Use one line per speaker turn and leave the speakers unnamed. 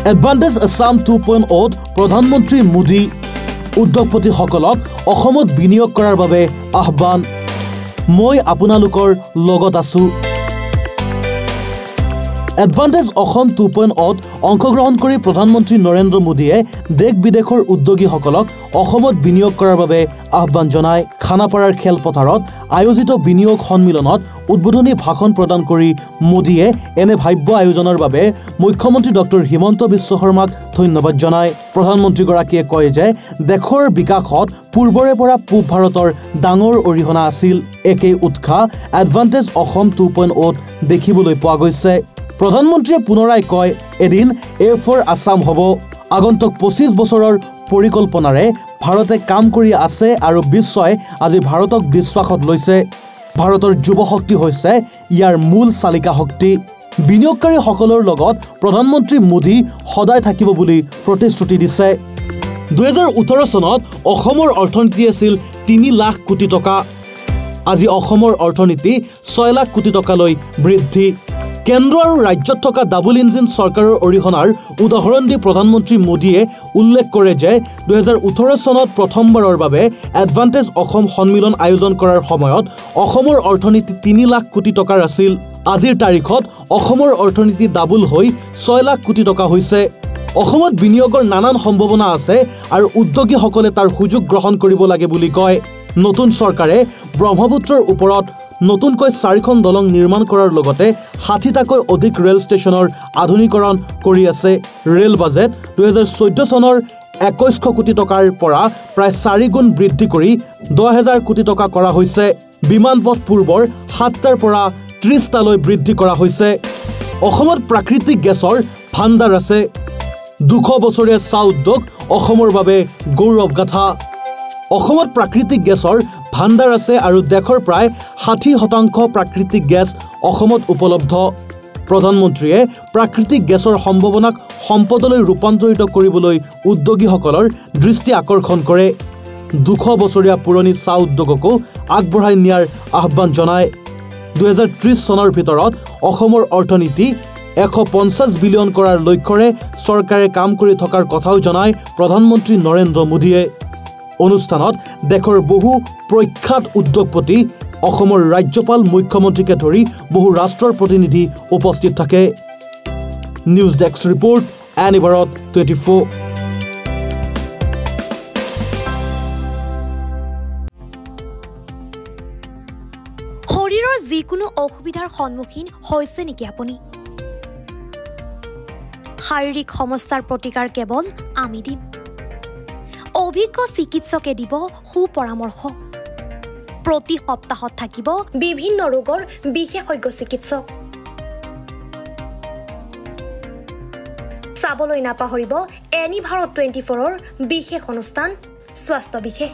advantage Assam 2.0 প্ৰধানমন্ত্ৰী মোদী উদ্যোগপতিসকলক অসমত বিনিয়োগ কৰাৰ বাবে আহ্বান মই আপোনালোকৰ লগত আছো এডভান্টেজ অসম 2.0 অংশগ্ৰহণ কৰি প্ৰধানমন্ত্ৰী নৰেন্দ্ৰ মোদীয়ে দেশ বিদেশৰ উদ্যোগীসকলক অসমত বিনিয়োগ কৰাৰ বাবে আহ্বান জনায় খানাপাৰাৰ খেলপথাৰত আয়োজিত বিনিয়োগ সন্মিলনত উদ্বোধনী ভাষণ প্ৰদান কৰি মোদীয়ে এনে ভাব্য আয়োজনৰ বাবে মুখ্যমন্ত্ৰী ডক্টৰ হিমন্ত বিশ্ব শৰ্মাক ধন্যবাদ জনায় প্ৰধানমন্ত্ৰীগৰাকীয়ে কয় যে দেশৰ বিকাশত পূৰ্বৰে পৰা পূব ভাৰতৰ ডাঙৰ অৰিহণা আছিল একেই উৎসাহ এডভান্টেজ অসম 2.0 দেখিবলৈ পোৱা গৈছে প্ৰধানমন্ত্ৰীয়ে পুনৰাই কয় এদিন A4 আসাম হ'ব আগন্তুক 25 বছৰৰ পৰিকল্পনাৰে ভাৰতে কাম কৰি আছে আৰু বিশ্বই আজি ভাৰতক বিশ্বাসত লৈছে ভাৰতৰ যুৱ শক্তি হৈছে ইয়াৰ মূল চালিকা শক্তি বিনিয়োগকাৰীসকলৰ লগত প্ৰধানমন্ত্ৰী মোদী সদায় থাকিব বুলি প্ৰতিশ্ৰুতি দিছে 2018 চনত অসমৰ অৰ্থনীতি আছিল 3 লাখ কোটি টকা আজি অসমৰ অৰ্থনীতি 6 লাখ কোটি টকালৈ বৃদ্ধি কেন্দ্ৰ আৰু ৰাজ্যত থকা ডাবল ইঞ্জিন চৰকাৰৰ অৰিহণাৰ উদাহৰণ দি প্ৰধানমন্ত্ৰী মোদীয়ে উল্লেখ কৰে যে 2018 চনত প্ৰথমবাৰৰ বাবে এডভান্টেজ অসম সন্মিলন আয়োজন কৰাৰ সময়ত অসমৰ অৰ্থনীতি 3 লাখ কোটি টকাৰ আছিল আজিৰ তাৰিখত অসমৰ অৰ্থনীতি ডাবল হৈ 6 লাখ কোটি টকা হৈছে অসমত বিনিয়োগৰ নানান সম্ভাৱনা আছে আৰু উদ্যোগীসকলে তাৰ সুযোগ গ্ৰহণ কৰিব লাগে বুলি কয় নতুন চৰকাৰে ব্ৰহ্মপুত্ৰৰ ওপৰত নতুনকৈ 4খন দলং নিৰ্মাণ কৰাৰ লগতে 60টাকৈ অধিক ৰেল ষ্টেচনৰ আধুনিকৰণ কৰি আছে ৰেল বাজেট 2014 চনৰ 2100 কোটি টকাৰ পৰা প্ৰায় 4 গুণ বৃদ্ধি কৰি 10000 কোটি টকা কৰা হৈছে বিমানপথ পূৰ্বৰ 7টাৰ পৰা 30টালৈ বৃদ্ধি কৰা হৈছে অসমত প্ৰাকৃতিক গেছৰ ভাণ্ডাৰ আছে 200 বছৰীয়া চাহ উদ্যোগ অসমৰ বাবে গৌৰৱ গাথা অসমত প্ৰাকৃতিক গেছৰ ভাণ্ডাৰ আছে আৰু দেশৰ প্ৰায় 60% প্ৰাকৃতিক গেছ অসমত উপলব্ধ প্ৰধানমন্ত্ৰীয়ে প্ৰাকৃতিক গেছৰ সম্ভাৱনাক সম্পদলৈ ৰূপান্তৰিত কৰিবলৈ উদ্যোগীসকলৰ দৃষ্টি আকৰ্ষণ কৰে 200 বছৰীয়া পুৰণি চাহ উদ্যোগকো আগবঢ়াই নিয়াৰ আহ্বান জনায় 2030 চনৰ ভিতৰত অসমৰ অৰ্থনীতি 150 বিলিয়ন কৰাৰ লক্ষ্যৰে চৰকাৰে কাম কৰি থকাৰ কথাও জনায় প্ৰধানমন্ত্ৰী নৰেন্দ্ৰ মোদীয়ে অনুষ্ঠানত দেশৰ বহু প্ৰখ্যাত উদ্যোগপতি অসমৰ ৰাজ্যপাল মুখ্যমন্ত্ৰীকে ধৰি বহু ৰাষ্ট্ৰৰ প্ৰতিনিধি উপস্থিত থাকে নিউজ ডেস্ক ৰিপৰ্ট এনিভাৰত 24
শৰীৰৰ যিকোনো অসুবিধাৰ সন্মুখীন হৈছে নেকি আপুনি শাৰীৰিক সমস্যাৰ প্ৰতিকাৰ কেৱল আমি দিম অভিজ্ঞ চিকিৎসকে দিব সুপৰামৰ্শ প্ৰতি সপ্তাহত থাকিব বিভিন্ন ৰোগৰ বিশেষজ্ঞ চিকিৎসক চাবলৈ নাপাহৰিব এনিভাৰত 24ৰ বিশেষ অনুষ্ঠান স্বাস্থ্য বিশেষ